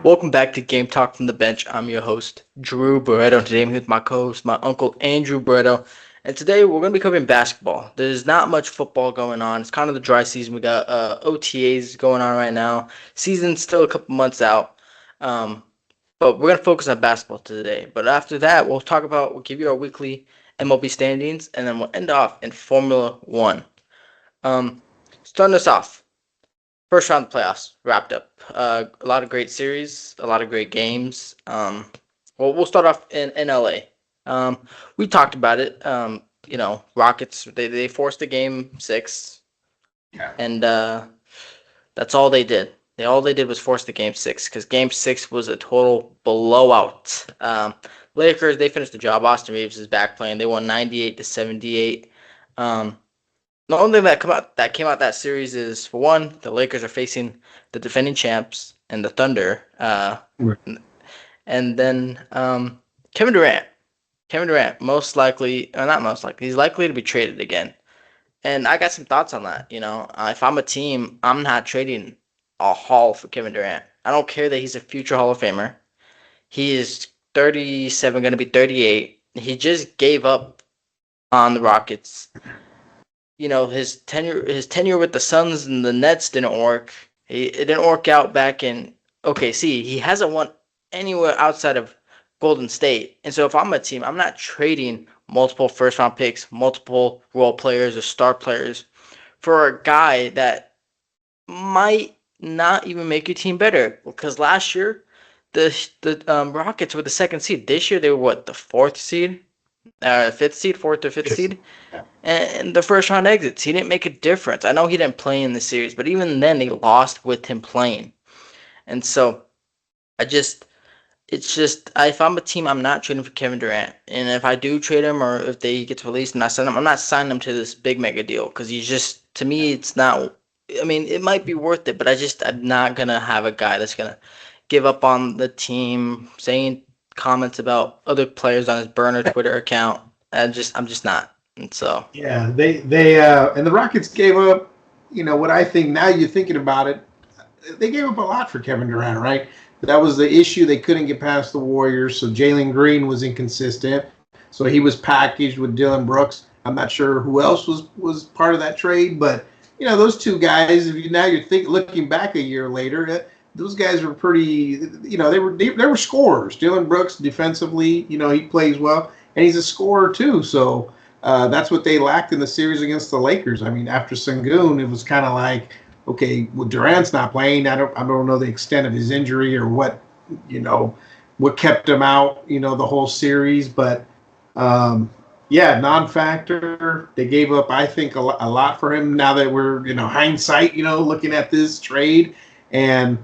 Welcome back to Game Talk from the Bench. I'm your host, Drew Barreto. Today I'm with my co-host, my uncle Andrew Barreto. And today we're going to be covering basketball. There's not much football going on. It's kind of the dry season. We got OTAs going on right now. Season's still a couple months out. But we're going to focus on basketball today. But after that, we'll give you our weekly MLB standings, and then we'll end off in Formula One. Starting us off. First round of the playoffs wrapped up. A lot of great series, a lot of great games. We'll start off in LA. We talked about it. Rockets they forced the game 6, Yeah. and that's all they did. All they did was force the game 6 because game 6 was a total blowout. Lakers they finished the job. Austin Reeves is back playing. They won 98-78. The only thing that came out that series is, for one, the Lakers are facing the defending champs and the Thunder, Right. and then Kevin Durant. Kevin Durant, most likely, or not most likely, he's likely to be traded again. And I got some thoughts on that. If I'm a team, I'm not trading a haul for Kevin Durant. I don't care that he's a future Hall of Famer. He is 37, going to be 38. He just gave up on the Rockets. His tenure with the Suns and the Nets didn't work. It didn't work out back in OKC. He hasn't won anywhere outside of Golden State. And so if I'm a team, I'm not trading multiple first round picks, multiple role players or star players for a guy that might not even make your team better. Because last year the Rockets were the second seed. This year they were what, the fourth seed? Fourth or fifth Yes. seed, Yeah. and the first round exits. He didn't make a difference. I know he didn't play in the series, but even then they lost with him playing. And so if I'm a team, I'm not trading for Kevin Durant. And if I do trade him, or if they gets released and I sign him, I'm not signing him to this big mega deal because to me, it's not. I mean, it might be worth it, but I'm not gonna have a guy that's gonna give up on the team, saying comments about other players on his burner Twitter account. I'm just not. And so Yeah, and the Rockets gave up. What I think now you're thinking about it, they gave up a lot for Kevin Durant, right? That was the issue. They couldn't get past the Warriors, so Jalen Green was inconsistent. So he was packaged with Dylan Brooks. I'm not sure who else was part of that trade, but those two guys. If you're looking back a year later, those guys were pretty. They were scorers. Dylan Brooks defensively, he plays well, and he's a scorer too. So that's what they lacked in the series against the Lakers. I mean, after Sengun, it was kind of like, okay, well, Durant's not playing. I don't know the extent of his injury or what kept him out, the whole series. But non-factor. They gave up, I think, a lot for him. Now that we're, hindsight, looking at this trade, and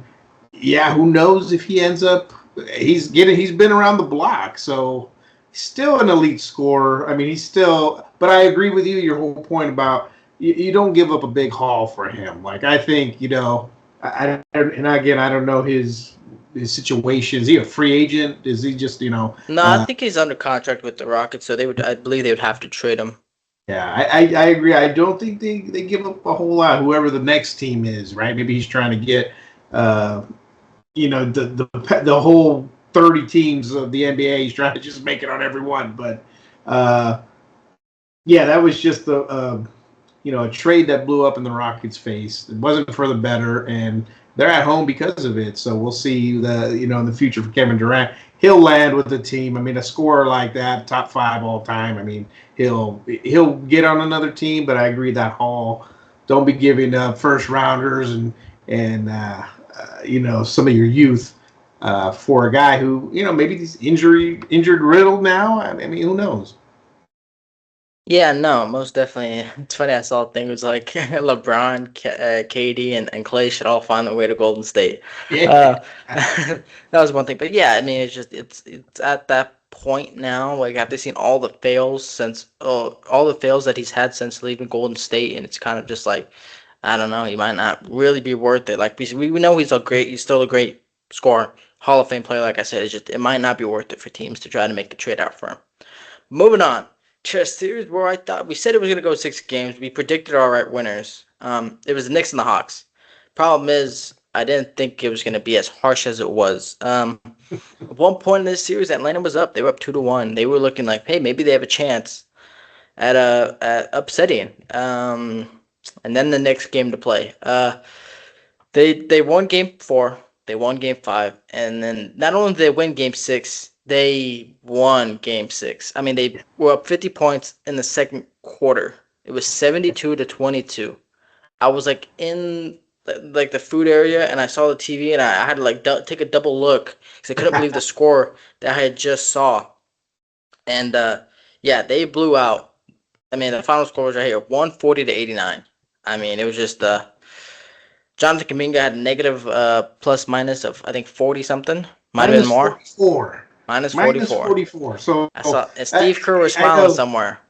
who knows if he ends up. He's been around the block, so still an elite scorer. I mean, but I agree with you. Your whole point about you don't give up a big haul for him. Like, I think, and again, I don't know his situation. Is he a free agent? Is he just, no, I think he's under contract with the Rockets, so I believe they would have to trade him. Yeah, I agree. I don't think they give up a whole lot. Whoever the next team is, right? Maybe he's trying to get, the whole 30 teams of the NBA. He's trying to just make it on every one. But that was just a trade that blew up in the Rockets' face. It wasn't for the better, and they're at home because of it. So we'll see in the future for Kevin Durant. He'll land with the team. I mean, a scorer like that, top 5 all time. I mean, he'll get on another team. But I agree that Hall, don't be giving up first rounders and some of your youth for a guy who maybe he's injured riddled now. I mean, who knows? Yeah, no, most definitely. It's funny, I saw a thing. It was like LeBron, KD, and Clay should all find their way to Golden State. Yeah. That was one thing. But yeah, I mean, it's at that point now. Like, after seeing all the fails that he's had since leaving Golden State, and it's kind of just like, I don't know, he might not really be worth it. Like, we know he's still a great scorer, Hall of Fame player. Like I said, it might not be worth it for teams to try to make the trade out for him. Moving on to a series where I thought we said it was going to go 6 games. We predicted all right winners. It was the Knicks and the Hawks. Problem is, I didn't think it was going to be as harsh as it was. At one point in this series, Atlanta was up. They were up 2-1. They were looking like, hey, maybe they have a chance at upsetting. And then the next game to play. They won game 4. They won game 5, and then not only did they win game 6, they won game 6. I mean, they were up 50 points in the second quarter. It was 72-22. I was like in like the food area, and I saw the TV, and I had to like take a double look because I couldn't believe the score that I had just saw. And yeah, they blew out. I mean, the final score was right here, 140-89. I mean, it was just Jonathan Kuminga had a negative plus minus of I think 40 something. Might have been Minus more. 44. Minus Minus 44. 44. So I saw and Steve Kerr was I smiling know somewhere.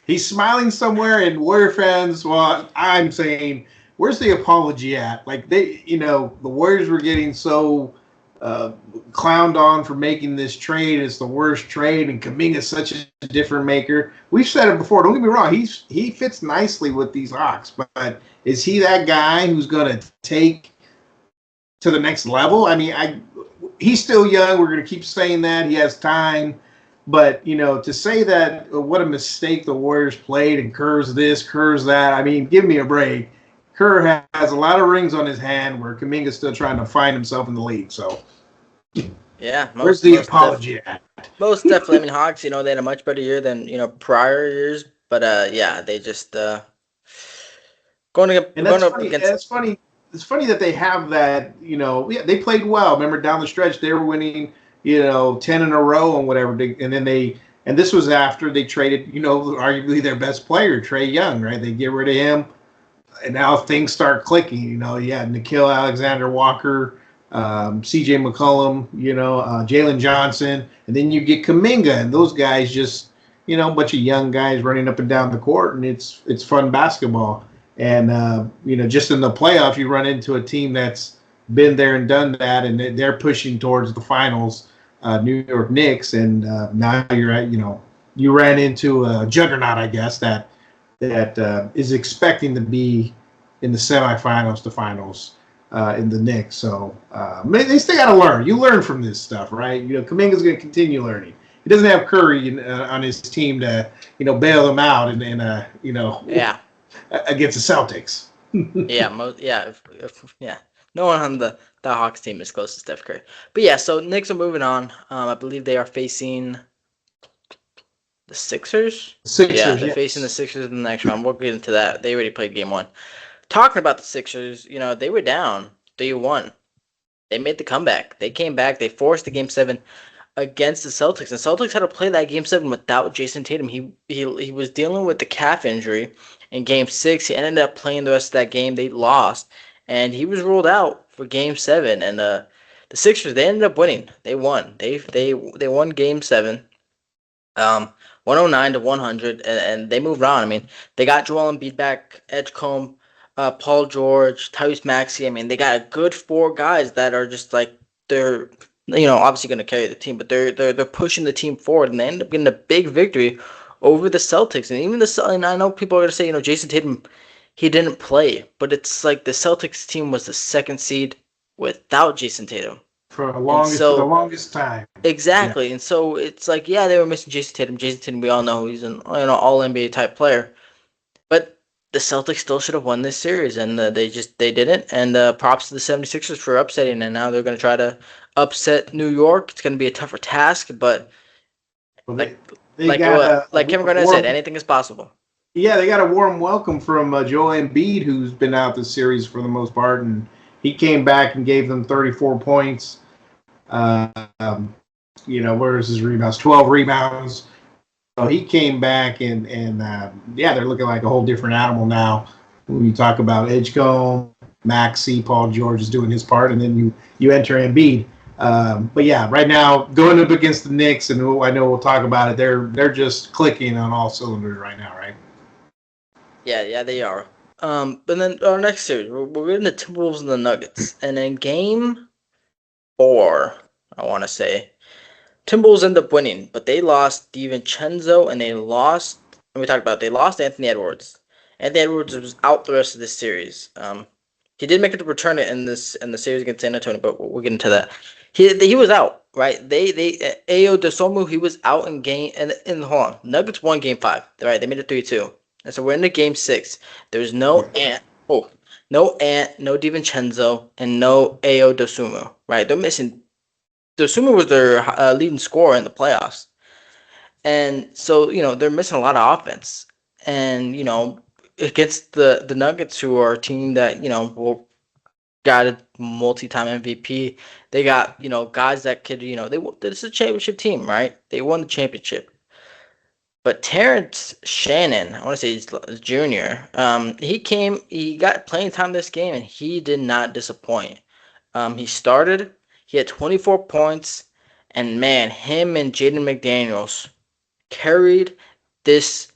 he's smiling somewhere, and Warrior fans, well, I'm saying, where's the apology at? Like the Warriors were getting so clowned on for making this trade. It's the worst trade, and Kuminga's such a different maker. We've said it before. Don't get me wrong. He fits nicely with these Hawks, but is he that guy who's going to take to the next level? I mean, he's still young. We're going to keep saying that. He has time. But, to say that what a mistake the Warriors played and Kerr's this, Kerr's that, I mean, give me a break. Kerr has a lot of rings on his hand where Kuminga's still trying to find himself in the league. So, yeah, where's the apology at? Most definitely. I mean, Hawks, they had a much better year than prior years. But yeah, they just going up Funny. against. It's funny. It's funny that they have that. Yeah, they played well. Remember down the stretch they were winning. 10 in a row and whatever. And this was after they traded, arguably their best player, Trae Young, right? They get rid of him, and now things start clicking. You had Nickeil Alexander-Walker, C.J. McCollum, Jalen Johnson, and then you get Kuminga, and those guys just, a bunch of young guys running up and down the court, and it's fun basketball. And just in the playoffs, you run into a team that's been there and done that, and they're pushing towards the finals. New York Knicks, and now you're at you ran into a juggernaut, I guess that is expecting to be in the semifinals to finals in the Knicks. So they still got to learn. You learn from this stuff, right? Kuminga's going to continue learning. He doesn't have Curry on his team to bail them out and Yeah. against the Celtics. Yeah. No one on the Hawks team is close to Steph Curry. But yeah, so Knicks are moving on. I believe they are facing the Sixers. Yeah, they're facing the Sixers in the next round. We'll get into that. They already played game 1. Talking about the Sixers, they were down 3-1. They made the comeback. They came back. They forced the game 7 against the Celtics. And Celtics had to play that game 7 without Jason Tatum. He was dealing with the calf injury in game 6. He ended up playing the rest of that game. They lost. And he was ruled out for game 7. And the Sixers, they ended up winning. They won. They won game 7. 109-100, and they moved on. I mean, they got Joel Embiid back, Edgecombe, Paul George, Tyrese Maxey. I mean, they got a good 4 guys that are just like they're obviously going to carry the team, but they're pushing the team forward, and they end up getting a big victory over the Celtics. And even and I know people are going to say, Jason Tatum, he didn't play, but it's like the Celtics team was the 2nd seed without Jason Tatum. For the longest time. Exactly. Yeah. And so it's like, yeah, they were missing Jason Tatum. Jason Tatum, we all know he's an all NBA type player. But the Celtics still should have won this series, and they didn't. And props to the 76ers for upsetting, and now they're going to try to upset New York. It's going to be a tougher task, but like Kevin Durant said, anything is possible. Yeah, they got a warm welcome from Joel Embiid, who's been out this series for the most part, and he came back and gave them 34 points. Where's his rebounds? 12 rebounds. So he came back and they're looking like a whole different animal now. When you talk about Edgecombe, Maxey, Paul George is doing his part, and then you enter Embiid. But yeah, right now going up against the Knicks, and I know we'll talk about it. They're just clicking on all cylinders right now, right? Yeah, they are. But then our next series, we're in the Timberwolves and the Nuggets, and in game 4, I want to say, Timberwolves end up winning, but they lost DiVincenzo, and they lost Anthony Edwards. Anthony Edwards was out the rest of this series. He did make it to return it in the series against San Antonio, but we'll get into that. He was out, right? They Ao Desomu, he was out in game and hold on. Nuggets won game 5. Right? They made it 3-2. And so we're into game 6. There's no Ant. Oh, no Ant, no DiVincenzo, and no Ao Dosumu. Right? They're missing. Dosumu was their leading scorer in the playoffs. And so, they're missing a lot of offense. And, against the Nuggets, who are a team that, got a multi-time MVP. They got, guys that could, this is a championship team, right? They won the championship. But Terrence Shannon, I want to say he's junior, he got playing time this game, and he did not disappoint. He started, he had 24 points, and man, him and Jaden McDaniels carried this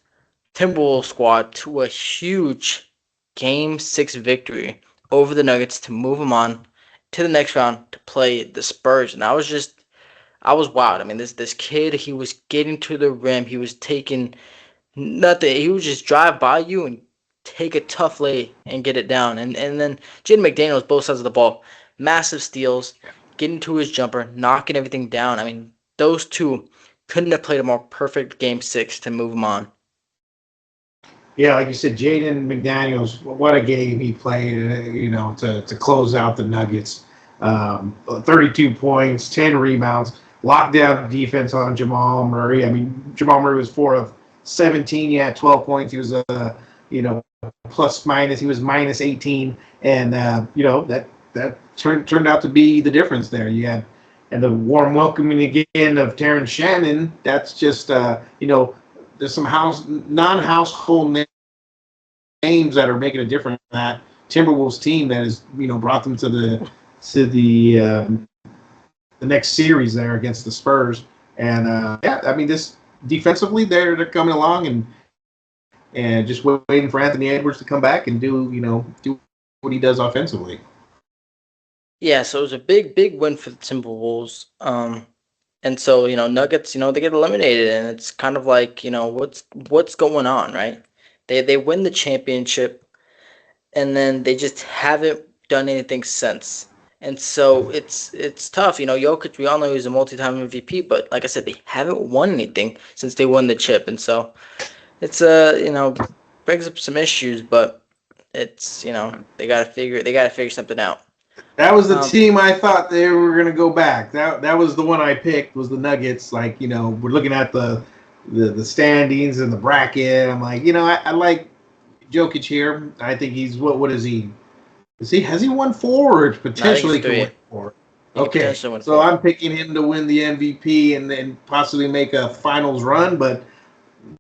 Timberwolves squad to a huge Game 6 victory over the Nuggets to move them on to the next round to play the Spurs. And I was wild. I mean, this kid, he was getting to the rim. He was taking nothing. He would just drive by you and take a tough lay and get it down. And then Jaden McDaniels, both sides of the ball, massive steals, getting to his jumper, knocking everything down. I mean, those two couldn't have played a more perfect Game 6 to move them on. Yeah, like you said, Jaden McDaniels, what a game he played, to close out the Nuggets. 32 points, 10 rebounds, lockdown defense on Jamal Murray. I mean, Jamal Murray was 4 of 17. He had 12 points. He was, plus minus. He was minus 18. And, that turned out to be the difference there. You had, and the warm welcoming again of Terrence Shannon. That's just, there's some non-household names that are making a difference in that Timberwolves team that has brought them to the next series there against the Spurs. And I mean, this defensively they're coming along and just waiting for Anthony Edwards to come back and do what he does offensively. Yeah, so it was a big win for the Timberwolves. And so, Nuggets, they get eliminated, and it's kind of like, what's going on, right? They win the championship, and then they just haven't done anything since. And so it's tough. Jokic, we all know he's a multi-time MVP, but like I said, they haven't won anything since they won the chip. And so it's brings up some issues, but it's, they gotta figure something out. That was the team I thought they were going to go back. That was the one I picked, was the Nuggets. Like, we're looking at the standings and the bracket. I'm like, I like Jokic here. I think he's what is he? Has he won 4 or potentially can win 4? Okay, so I'm picking him to win the MVP and then possibly make a finals run, but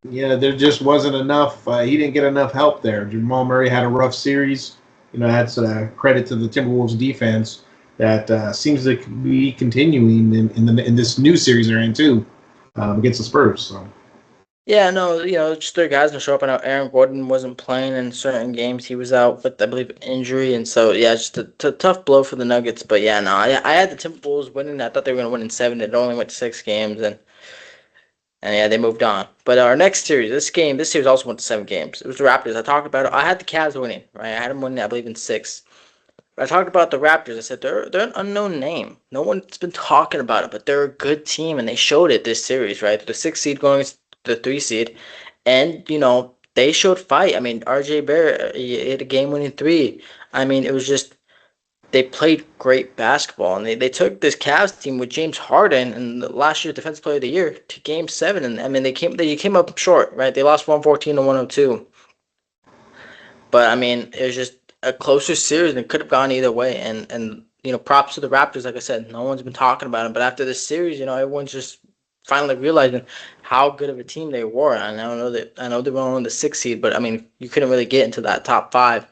there just wasn't enough. He didn't get enough help there. Jamal Murray had a rough series. That's a credit to the Timberwolves defense that seems to be continuing in this new series they're in too against the Spurs. So. Yeah, no, just their guys don't show up. I know Aaron Gordon wasn't playing in certain games. He was out with, I believe, injury. And so, yeah, just a tough blow for the Nuggets. But, yeah, no, I had the Timberwolves winning. I thought they were going to win in 7. It only went to 6 games. And yeah, they moved on. But our next series, this series also went to 7 games. It was the Raptors. I talked about it. I had the Cavs winning, right? I had them winning, I believe, in 6. But I talked about the Raptors. I said they're an unknown name. No one's been talking about it, but they're a good team, and they showed it this series, right? The 6 seed going against the 3 seed, and they showed fight. I mean, RJ Barrett, he hit a game-winning 3. I mean, it was just they played great basketball, and they took this Cavs team with James Harden and last year's Defensive Player of the Year to Game 7, and I mean they came up short, right? They lost 114 to 102, but I mean it was just a closer series and it could have gone either way, and props to the Raptors. Like I said, no one's been talking about them, but after this series, everyone's just finally realizing how good of a team they were. And I know they were only the 6th seed, but I mean you couldn't really get into that top 5.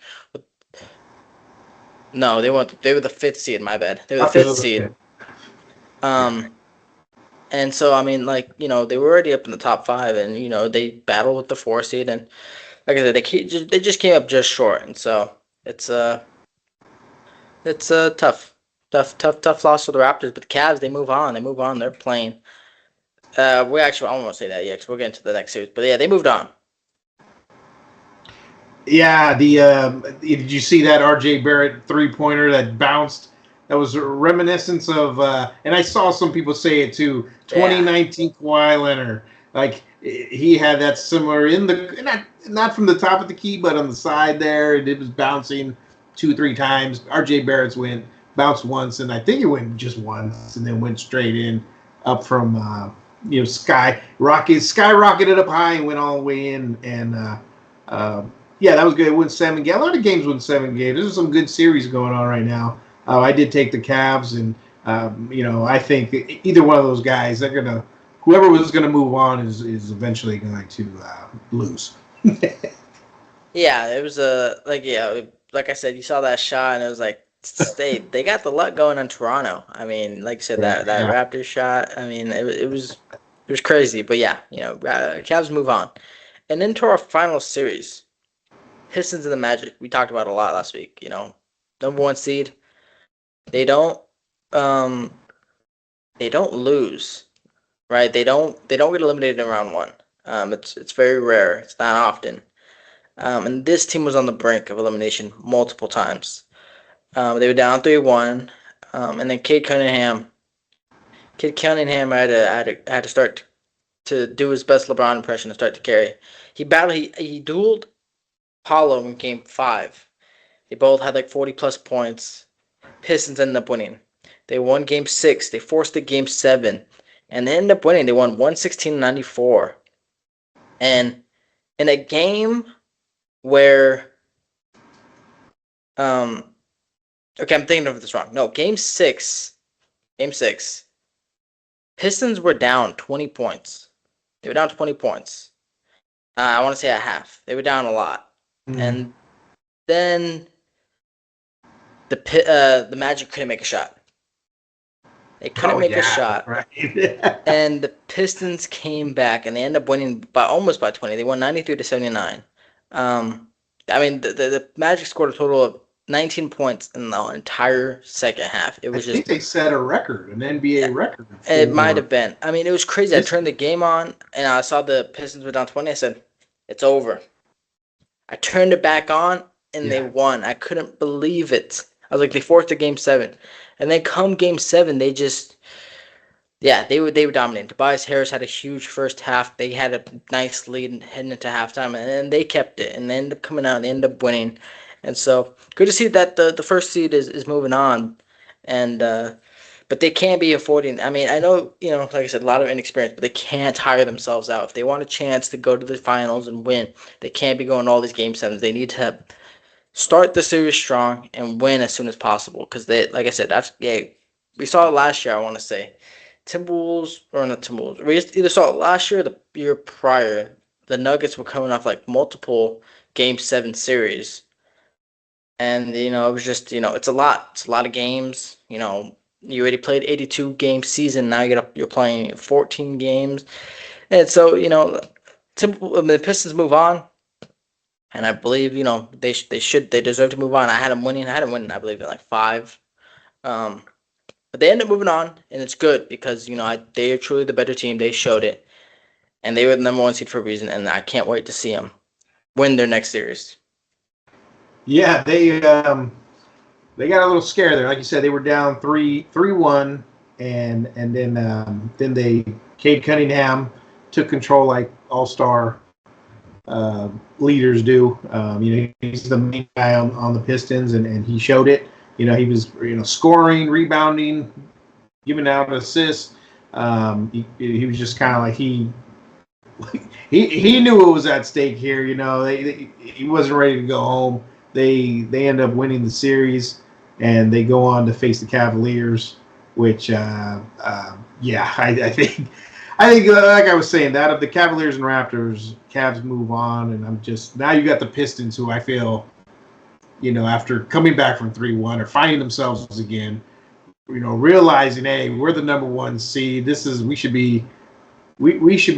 No, they weren't. They were the 5th seed. My bad. They were the 5th seed. And so I mean, they were already up in the top 5, and they battled with the 4 seed, and like I said, they just came up just short, and so it's a tough loss for the Raptors. But the Cavs, they move on. They're playing. I won't say that yet, because we'll get into the next series. But yeah, they moved on. Yeah, did you see that R.J. Barrett 3-pointer that bounced? That was a reminiscence of, and I saw some people say it too. Yeah. 2019 Kawhi Leonard, like he had that similar in the not from the top of the key, but on the side there, and it was bouncing 2-3 times. R.J. Barrett's went bounced once, and I think it went just once, and then went straight in up from skyrocketed up high and went all the way in, and uh, yeah, that was good. It went 7 games. A lot of games went 7 games. There's some good series going on right now. I did take the Cavs, and I think either one of those guys, they're gonna, whoever was gonna move on is eventually going to lose. Yeah, it was like I said, you saw that shot, and it was like they got the luck going on Toronto. I mean, like you said, that Yeah. Raptors shot. I mean, it was crazy, but yeah, Cavs move on, and into our final series, Pistons and the Magic. We talked about it a lot last week. Number one seed. They don't um they don't lose, right? They don't get eliminated in round one. It's very rare. It's not often. And this team was on the brink of elimination multiple times. They were down 3-1, and then Cade Cunningham had to start to do his best LeBron impression to start to carry. He dueled Paulo in Game 5. They both had like 40 plus points. Pistons ended up winning. They won Game 6. They forced the Game 7, and they ended up winning. They won 116-94. And in a game where okay, I'm thinking of this wrong. No, Game 6, Pistons were down 20 points. They were down 20 points. I want to say at half. They were down a lot. Mm. And then the Magic couldn't make a shot. They couldn't Oh make a yeah, shot. right. And the Pistons came back, and they ended up winning by almost by 20. They won 93-79. Um, I mean, the Magic scored a total of 19 points in the entire second half. It I was think just, they set a record, an NBA record it might for have been. I mean, it was crazy. I this. turned the game on, and I saw the Pistons were down 20. I said, it's over. I turned it back on, and they Yeah. won. I couldn't believe it. I was like, they forced a Game 7. And then come Game 7, they just, yeah, they were dominating. Tobias Harris had a huge first half. They had a nice lead heading into halftime, and then they kept it, and they ended up coming out and they ended up winning. And so good to see that the first seed is moving on, and but they can't be affording. I mean, I know like I said, a lot of inexperience, but they can't tire themselves out. If they want a chance to go to the finals and win, they can't be going all these game sevens. They need to start the series strong and win as soon as possible. Because they, like I said, that's yeah. We saw it last year. I want to say, Timberwolves or not Timberwolves. We either saw it last year or the year prior. The Nuggets were coming off like multiple Game 7 series, and it was just it's a lot. It's a lot of games. You already played 82 game season. Now you're playing 14 games, and so the Pistons move on. And I believe they deserve to move on. I had them winning. I had them winning. I believe in like 5. Um, but they end up moving on, and it's good because they are truly the better team. They showed it, and they were the number one seed for a reason. And I can't wait to see them win their next series. Yeah, they got a little scare there. Like you said, they were down 3-1, and then they Cade Cunningham took control like all-star leaders do. He's the main guy on the Pistons, and he showed it. He was scoring, rebounding, giving out assists. He was just kind of like he knew what was at stake here. He wasn't ready to go home. They end up winning the series, and they go on to face the Cavaliers, which I think like I was saying, that of the Cavaliers and Raptors, Cavs move on, and I'm just now you got the Pistons, who I feel, after coming back from 3-1 or finding themselves again, realizing, hey, we're the number one seed. We should be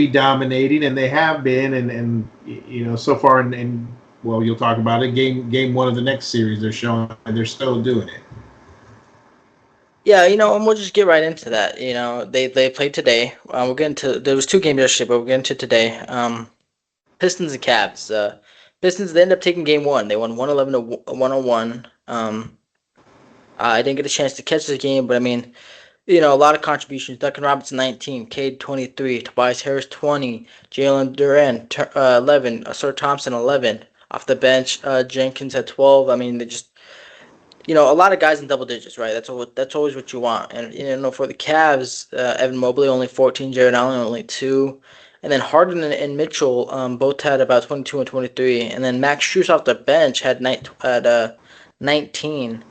dominating, and they have been, and so far, and well, you'll talk about it. Game 1 of the next series, they're showing, and they're still doing it. Yeah, and we'll just get right into that. They played today. We'll get into there was 2 games yesterday, but we'll get into today. Pistons and Cavs. Pistons, they ended up taking game one. They won 111 to 101. I didn't get a chance to catch this game, but I mean, a lot of contributions. Duncan Robinson 19, Cade 23, Tobias Harris 20, Jalen Durant 11, Sir Thompson 11. Off the bench, Jenkins at 12. I mean, they just a lot of guys in double digits, right? That's always what you want. And for the Cavs, Evan Mobley only 14, Jared Allen only 2, and then Harden and Mitchell both had about 22 and 23, and then Max Strus off the bench had 19.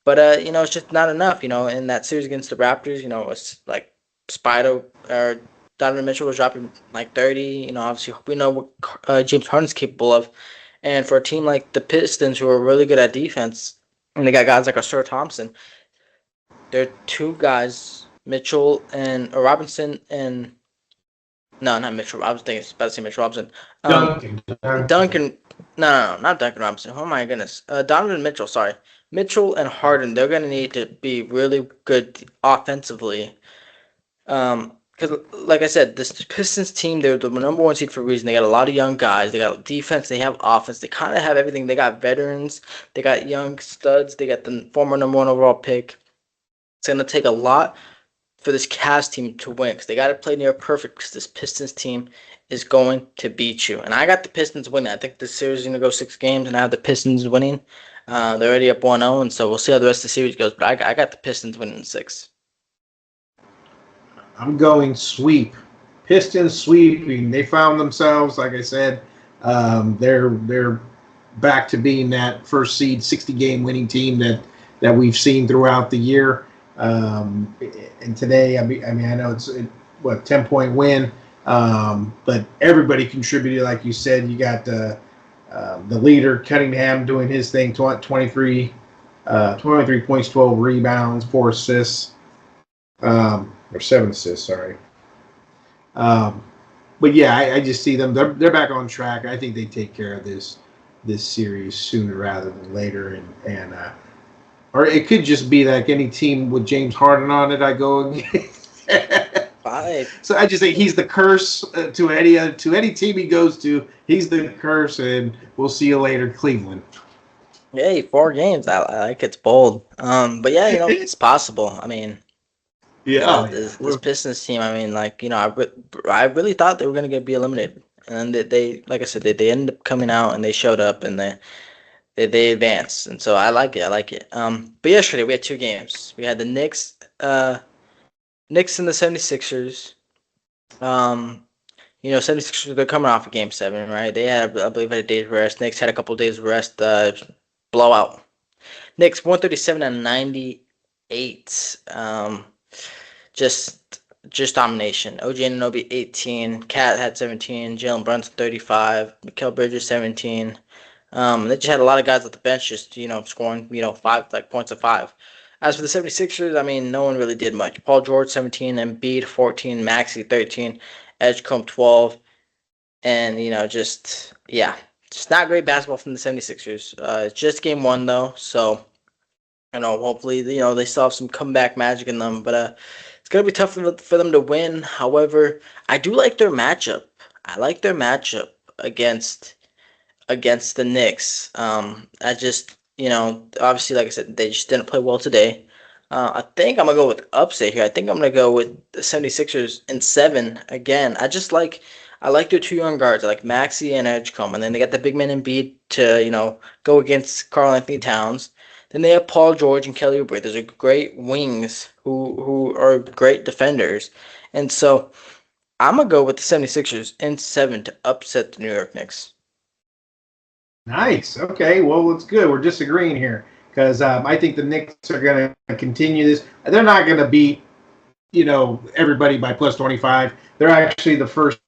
But it's just not enough. In that series against the Raptors, it's like Spider or Donovan Mitchell was dropping like 30. Obviously we know what James Harden's capable of, and for a team like the Pistons who are really good at defense, and they got guys like Sir Thompson, they're two guys, Mitchell and Robinson and no, not Mitchell. I was thinking about to say Mitchell Robinson. Duncan. No, not Duncan Robinson. Oh my goodness. Donovan Mitchell. Sorry, Mitchell and Harden. They're gonna need to be really good offensively. Because like I said, this Pistons team, they're the number one seed for a reason. They got a lot of young guys. They got defense. They have offense. They kind of have everything. They got veterans. They got young studs. They got the former number one overall pick. It's gonna take a lot for this Cavs team to win because they got to play near perfect because this Pistons team is going to beat you. And I got the Pistons winning. I think this series is going to go 6 games, and I have the Pistons winning. They're already up 1-0, and so we'll see how the rest of the series goes. But I got the Pistons winning 6. I'm going sweep. Pistons sweeping. They found themselves, like I said, they're back to being that first seed 60-game winning team that we've seen throughout the year. And today, I mean, I know it's 10-point win, but everybody contributed, like you said. You got the leader Cunningham doing his thing, 23 points, 12 rebounds, 4 assists, or 7 assists. Sorry. But yeah, I just see them. They're back on track. I think they take care of this series sooner rather than later, and or it could just be like any team with James Harden on it. I go against. So I just think he's the curse to any team he goes to. He's the curse, and we'll see you later, Cleveland. Hey, 4 games. I like it's bold. But yeah, it's possible. I mean, this Pistons team. I mean, like I really thought they were gonna be eliminated, and they like I said, they ended up coming out and they showed up and they advanced, and so I like it. But yesterday we had 2 games. We had the Knicks and the 76ers. 76ers, they're coming off of Game 7, right? They had, I believe, a day's rest. Knicks had a couple of days rest. Blowout. Knicks 137 and 98. Just domination. OG Anunoby 18. Cat had 17. Jalen Brunson 35. Mikal Bridges 17. They just had a lot of guys at the bench just, scoring, 5 points of 5. As for the 76ers, I mean, no one really did much. Paul George 17, Embiid 14, Maxey 13, Edgecombe 12, and just not great basketball from the 76ers. It's just game 1 though, so hopefully they still have some comeback magic in them, but it's gonna be tough for them to win. However, I do like their matchup. I like their matchup against the Knicks. I just, obviously, like I said, they just didn't play well today. I think I'm going to go with upset here. I think I'm going to go with the 76ers in 7 again. I like their 2 young guards. I like Maxey and Edgecombe. And then they got the big man Embiid to, go against Karl Anthony Towns. Then they have Paul George and Kelly Oubre. Those are great wings who are great defenders. And so I'm going to go with the 76ers in 7 to upset the New York Knicks. Nice. Okay. Well, it's good. We're disagreeing here because I think the Knicks are going to continue this. They're not going to beat, everybody by plus 25. They're actually the first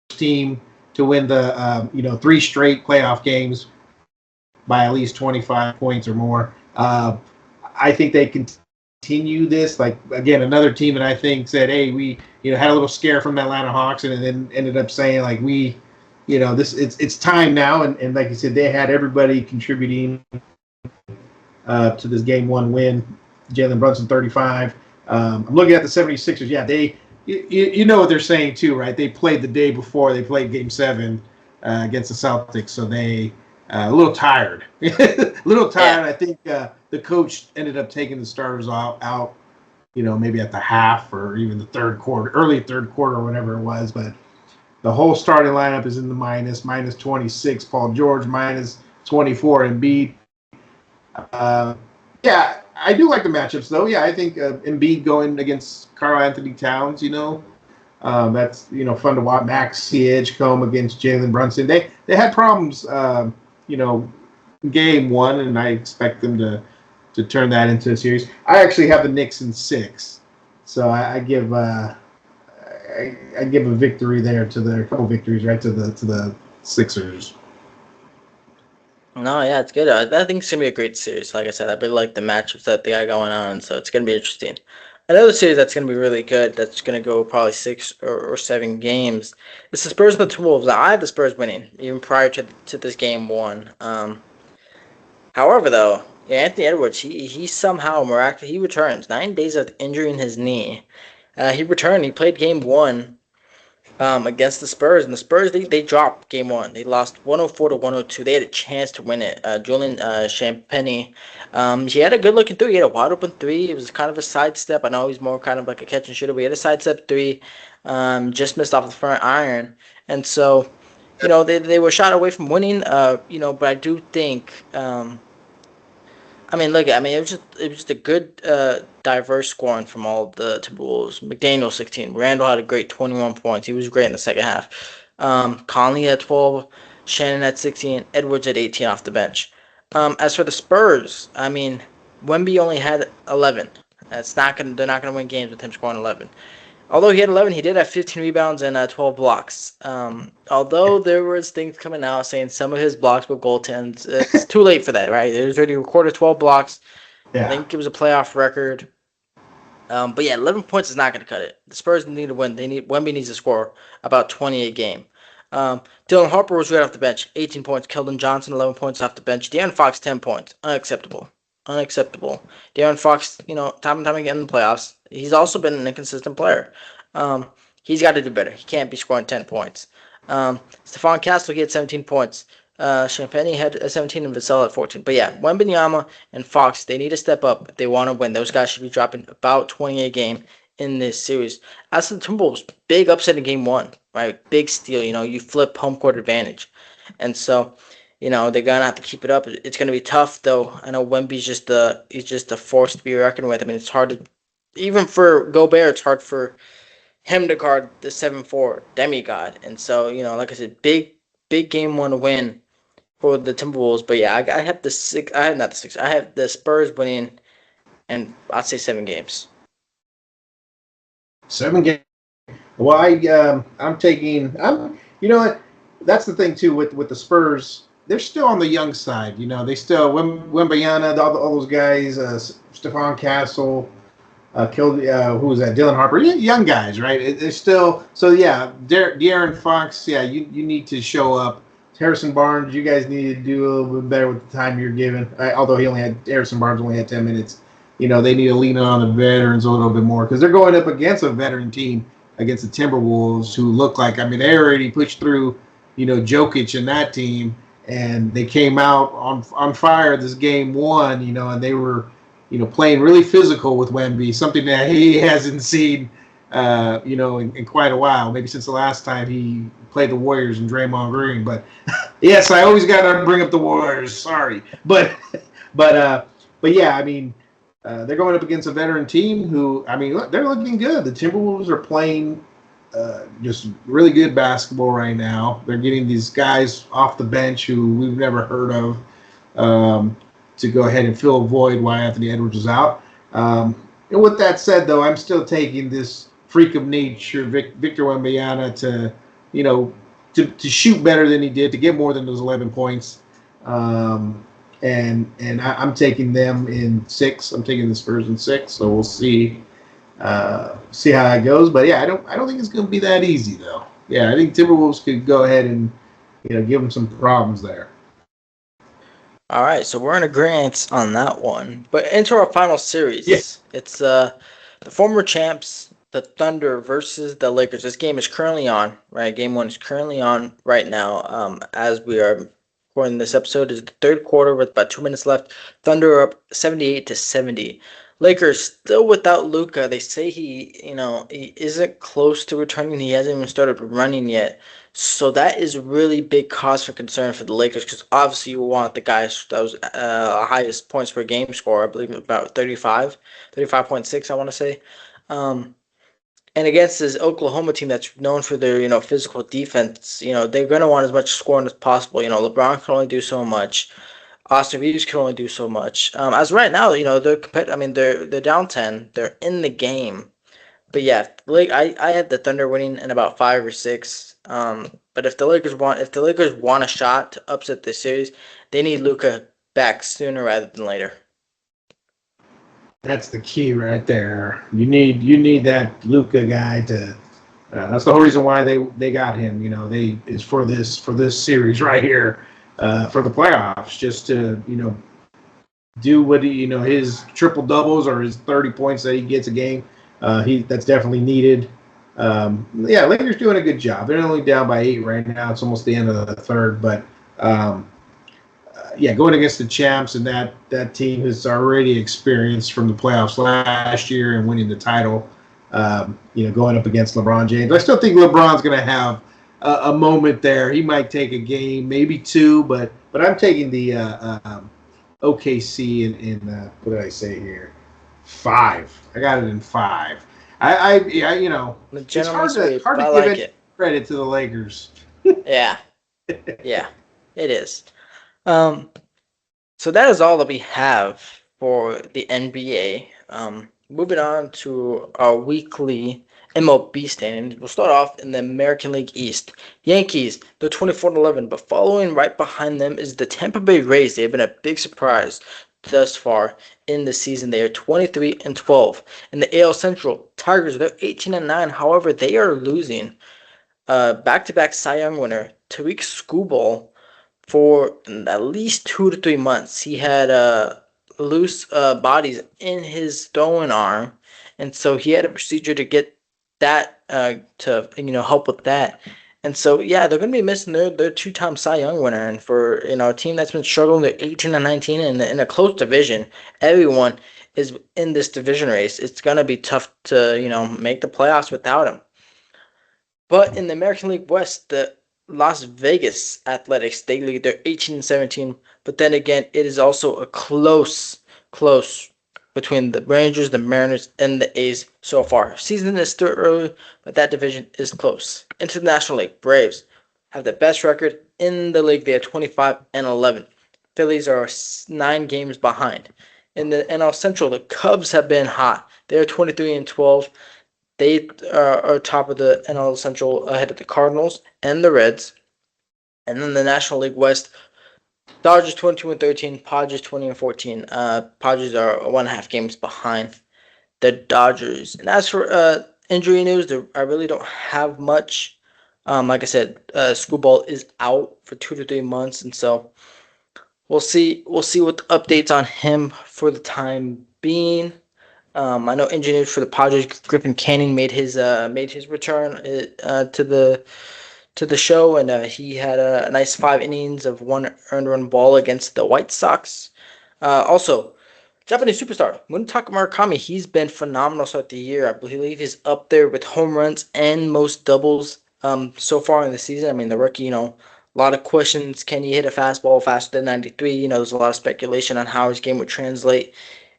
team to win the, 3 straight playoff games by at least 25 points or more. I think they continue this. Like, again, another team that I think said, hey, we, had a little scare from the Atlanta Hawks and then ended up saying, like, it's time now, and like you said, they had everybody contributing to this game 1 win. Jalen Brunson 35. I'm looking at the 76ers. Yeah, they you know what they're saying too, right? They played the day before. They played game 7. against the Celtics, so they a little tired, a little Yeah. tired. I think the coach ended up taking the starters out, maybe at the half or even the third quarter, early third quarter, or whatever it was. But the whole starting lineup is in the minus 26. Paul George minus 24, Embiid. Yeah, I do like the matchups though. Yeah, I think Embiid going against Karl Anthony Towns, that's fun to watch. Max Edgecombe against Jalen Brunson. They had problems, you know, game one, and I expect them to turn that into a series. I actually have the Knicks in 6, so I give I give a victory there a couple victories right to the Sixers. No, yeah, it's good. I think it's gonna be a great series. Like I said, I really like the matchups that they got going on, so it's gonna be interesting. Another series that's gonna be really good, that's gonna go probably 6 or 7 games. It's the Spurs and the Timberwolves. Now, I have the Spurs winning even prior to this game one. However, though, yeah, Anthony Edwards, he somehow miraculously he returns 9 days after injuring his knee. He returned. He played game one against the Spurs, and the Spurs they dropped game one. They lost 104 to 102. They had a chance to win it. Julian Champagnie, he had a good looking three. He had a wide open three. It was kind of a sidestep. I know he's more kind of like a catch and shooter, but he had a sidestep three. Just missed off the front iron, and so they were shot away from winning. But I do think. I mean, look. I mean, it was just a good, diverse scoring from all of the Timberwolves. McDaniel 16. Randall had a great 21 points. He was great in the second half. Conley at 12. Shannon at 16. Edwards at 18 off the bench. As for the Spurs, I mean, Wemby only had 11. That's not gonna. They're not gonna win games with him scoring 11. Although he had 11, he did have 15 rebounds and 12 blocks. Although there was things coming out saying some of his blocks were goaltends, it's too late for that, right? It was already recorded 12 blocks. I Yeah. think it was a playoff record. But yeah, 11 points is not going to cut it. The Spurs need to win. Wemby needs to score about 20 a game. Dylan Harper was right off the bench, 18 points. Keldon Johnson, 11 points off the bench. De'Aaron Fox, 10 points. Unacceptable. Unacceptable. De'Aaron Fox, time and time again in the playoffs, he's also been an inconsistent player. Um, he's got to do better. He can't be scoring 10 points. Stephon Castle, he had 17 points. Champagne had 17 and Vassell at 14. But yeah, Wembanyama and Fox, they need to step up if they want to win. Those guys should be dropping about 20 a game in this series. As for the Timberwolves, big upset in game one, right? Big steal. You flip home court advantage. And so, they're gonna have to keep it up. It's gonna be tough though. I know Wemby's just a force to be reckoned with. I mean, it's hard to even for Gobert, it's hard for him to guard the 7-4 demigod. And so, like I said, big game one win for the Timberwolves. But yeah, I have the six. I have not the six. I have the Spurs winning, and I'd say 7 games. 7 games. Well, I'm taking. You know what? That's the thing too with the Spurs. They're still on the young side. They still Wembayana, all those guys, Stephon Castle, who was that? Dylan Harper, young guys, right? They're still so yeah. De'Aaron Fox, yeah, you need to show up. Harrison Barnes, you guys need to do a little bit better with the time you're given. Although Harrison Barnes only had 10 minutes. They need to lean on the veterans a little bit more because they're going up against a veteran team against the Timberwolves who look like, I mean, they already pushed through, Jokic and that team, and they came out on fire this game one, and they were, playing really physical with Wemby, something that he hasn't seen, in quite a while, maybe since the last time he played the Warriors and Draymond Green. But yes, I always got to bring up the Warriors. Sorry, but yeah, I mean. They're going up against a veteran team who, I mean, they're looking good. The Timberwolves are playing just really good basketball right now. They're getting these guys off the bench who we've never heard of to go ahead and fill a void while Anthony Edwards is out. And with that said, though, I'm still taking this freak of nature, Victor Wembanyama, to shoot better than he did, to get more than those 11 points. And I'm taking them in 6. I'm taking the Spurs in 6. So we'll see how it goes. But yeah, I don't think it's going to be that easy though. Yeah, I think Timberwolves could go ahead and give them some problems there. All right, so we're in agreement on that one. But into our final series, Yeah. it's the former champs the Thunder versus the Lakers. This game is currently on, right? Game one is currently on right now. As we are recording this episode, is the third quarter with about 2 minutes left. Thunder are up 78-70. Lakers still without Luka. They say he isn't close to returning. He hasn't even started running yet. So that is really big cause for concern for the Lakers because obviously you want the guys that was highest points per game score. I believe about 35, 35.6. I want to say. Um, and against this Oklahoma team that's known for their, physical defense, they're going to want as much scoring as possible. LeBron can only do so much. Austin Reeves can only do so much. As right now, they're down 10. They're in the game. But yeah, I had the Thunder winning in about 5 or 6. But if the Lakers want a shot to upset this series, they need Luka back sooner rather than later. That's the key right there. You need that Luca guy to. That's the whole reason why they got him. They is for this series right here, for the playoffs, just to do what his triple doubles or his 30 points that he gets a game. That's definitely needed. Yeah, Lakers doing a good job. They're only down by 8 right now. It's almost the end of the third, but yeah, going against the champs and that team has already experienced from the playoffs last year and winning the title. Going up against LeBron James, I still think LeBron's going to have a moment there. He might take a game, maybe 2, but I'm taking the OKC in what did I say here? 5. I got it in 5. The It's gentleman sweep. hard to I give like it it. credit to the Lakers. Yeah, yeah, it is. Um, so that is all that we have for the NBA. Moving on to our weekly MLB standings. We'll start off in the American League East. Yankees, they're 24-11, but following right behind them is the Tampa Bay Rays. They have been a big surprise thus far in the season. They are 23-12. In the AL Central, Tigers, they're 18-9. However, they are losing back-to-back Cy Young winner Tariq Skubal for at least 2 to 3 months. He had loose bodies in his throwing arm, and so he had a procedure to get that to help with that. And so yeah, they're gonna be missing their 2-time Cy Young winner, and for a team that's been struggling, they're 18-19 in a close division. Everyone is in this division race. It's gonna be tough to make the playoffs without him. But in the American League West, the Las Vegas Athletics, they lead. They're 18-17. But then again, it is also a close between the Rangers, the Mariners, and the A's so far. Season is still early, but that division is close. Into the National League, Braves have the best record in the league. They are 25-11. Phillies are 9 games behind. In the NL Central, the Cubs have been hot. They are 23-12. They are top of the NL Central ahead of the Cardinals and the Reds. And then the National League West, Dodgers 22-13, Padres 20-14. Padres are 1.5 games behind the Dodgers. And as for injury news, I really don't have much. Like I said, Screwball is out for 2 to 3 months, and so we'll see. We'll see what the updates on him for the time being. I know engineers for the Padres, Griffin Canning made his return to the show, and he had a nice 5 innings of 1 earned run ball against the White Sox. Also, Japanese superstar Munetaka Murakami, he's been phenomenal throughout the year. I believe he's up there with home runs and most doubles so far in the season. I mean, the rookie, a lot of questions. Can he hit a fastball faster than 93? There's a lot of speculation on how his game would translate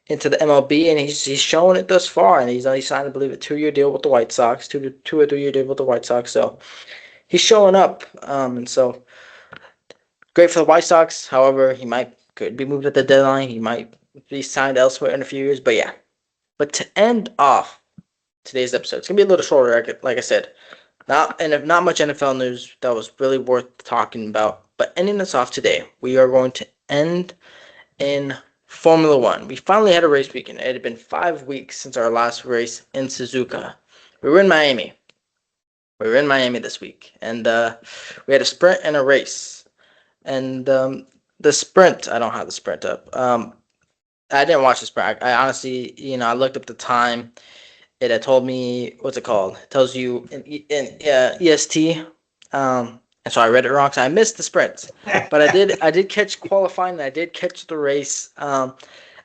into the MLB, and he's showing it thus far. And he's only signed, I believe, a 2-year deal with the White Sox, 2 or 3 year deal with the White Sox. So he's showing up, and so great for the White Sox. However, could be moved at the deadline. He might be signed elsewhere in a few years. But yeah, but to end off today's episode, it's gonna be a little shorter. Like I said, not much NFL news that was really worth talking about. But ending us off today, we are going to end in Formula One. We finally had a race weekend. It had been 5 weeks since our last race in Suzuka. We were in Miami. We were in Miami this week, and we had a sprint and a race. And the sprint, I don't have the sprint up. I didn't watch the sprint. I honestly, I looked up the time. It had told me, what's it called? It tells you in EST. And so I read it wrong. So I missed the sprints, but I did catch qualifying. And I did catch the race.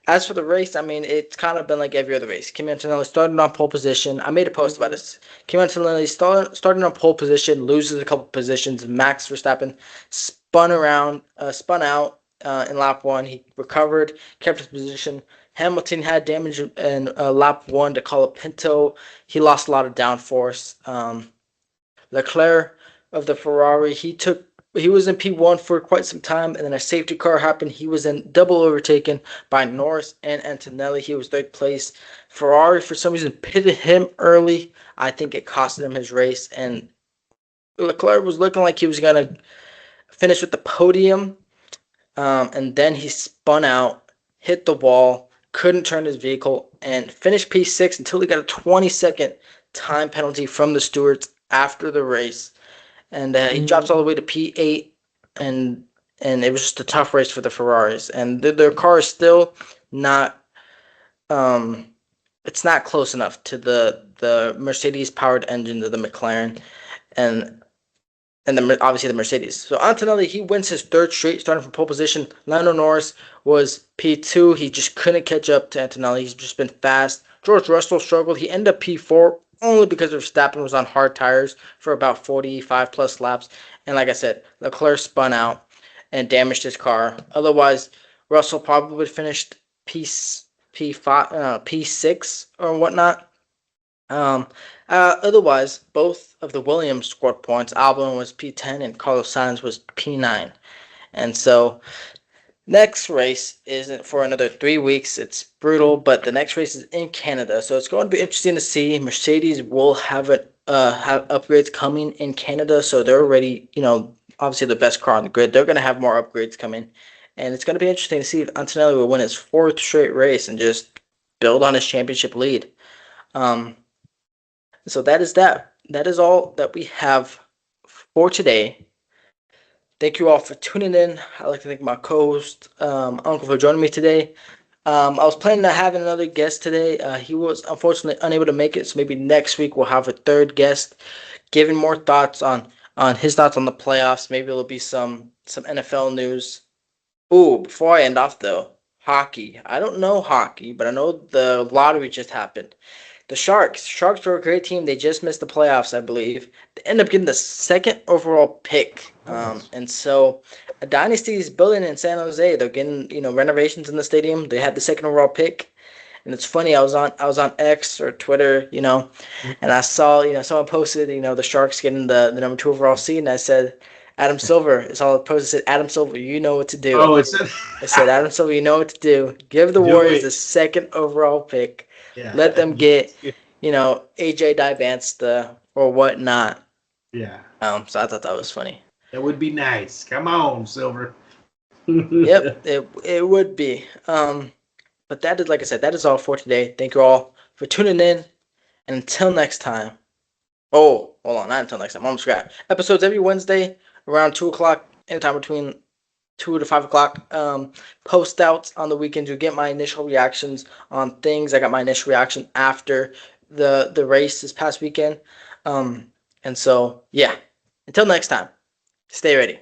As for the race, I mean, it's kind of been like every other race. Kimi Antonelli started on pole position. I made a post about this. Kimi Antonelli started on pole position, loses a couple positions. Max Verstappen spun out in lap one. He recovered, kept his position. Hamilton had damage in lap one to call a Pinto. He lost a lot of downforce. Leclerc of the Ferrari, he was in P1 for quite some time, and then a safety car happened. He was in double overtaken by Norris and Antonelli. He was third place. Ferrari, for some reason, pitted him early. I think it costed him his race, and Leclerc was looking like he was going to finish with the podium, and then he spun out, hit the wall, couldn't turn his vehicle, and finished P6 until he got a 20-second time penalty from the stewards after the race. And he drops all the way to P8, and it was just a tough race for the Ferraris. And their car is still not it's not close enough to the Mercedes powered engine of the McLaren, and obviously the Mercedes. So Antonelli, he wins his third straight, starting from pole position. Lando Norris was P2. He just couldn't catch up to Antonelli. He's just been fast. George Russell struggled. He ended up P4 only because Verstappen was on hard tires for about 45 plus laps. And like I said, Leclerc spun out and damaged his car. Otherwise, Russell probably would have finished P6 or whatnot. Otherwise, both of the Williams scored points. Albon was P10 and Carlos Sainz was P9. And so, next race isn't for another 3 weeks. It's brutal, but the next race is in Canada. So it's going to be interesting to see. Mercedes will have upgrades coming in Canada. So they're already, obviously the best car on the grid. They're going to have more upgrades coming. And it's going to be interesting to see if Antonelli will win his fourth straight race and just build on his championship lead. So that is that. That is all that we have for today. Thank you all for tuning in. I'd like to thank my co-host, Uncle, for joining me today. I was planning on having another guest today. He was unfortunately unable to make it, so maybe next week we'll have a third guest giving more thoughts on his thoughts on the playoffs. Maybe there'll be some NFL news. Ooh, before I end off though, hockey. I don't know hockey, but I know the lottery just happened. The Sharks. Sharks were a great team. They just missed the playoffs, I believe. They end up getting the second overall pick. And so a dynasty is building in San Jose. They're getting, renovations in the stadium. They had the second overall pick. And it's funny, I was on X or Twitter, and I saw, someone posted, the Sharks getting the number 2 overall seed, and I said, Adam Silver. It's all posted. Said, Adam Silver, you know what to do. Oh, it said. I said, Adam Silver, you know what to do. Give the Warriors the second overall pick. Yeah. Let them get, AJ Dybance or whatnot. Yeah. So I thought that was funny. That would be nice. Come on, Silver. Yep, it would be. But that is, like I said, that is all for today. Thank you all for tuning in. And until next time. Oh, hold on. Not until next time. I almost forgot. Episodes every Wednesday around 2 o'clock, anytime between 2 to 5 o'clock. Post outs on the weekend to get my initial reactions on things. I got my initial reaction after the race this past weekend. And so, yeah. Until next time, stay ready.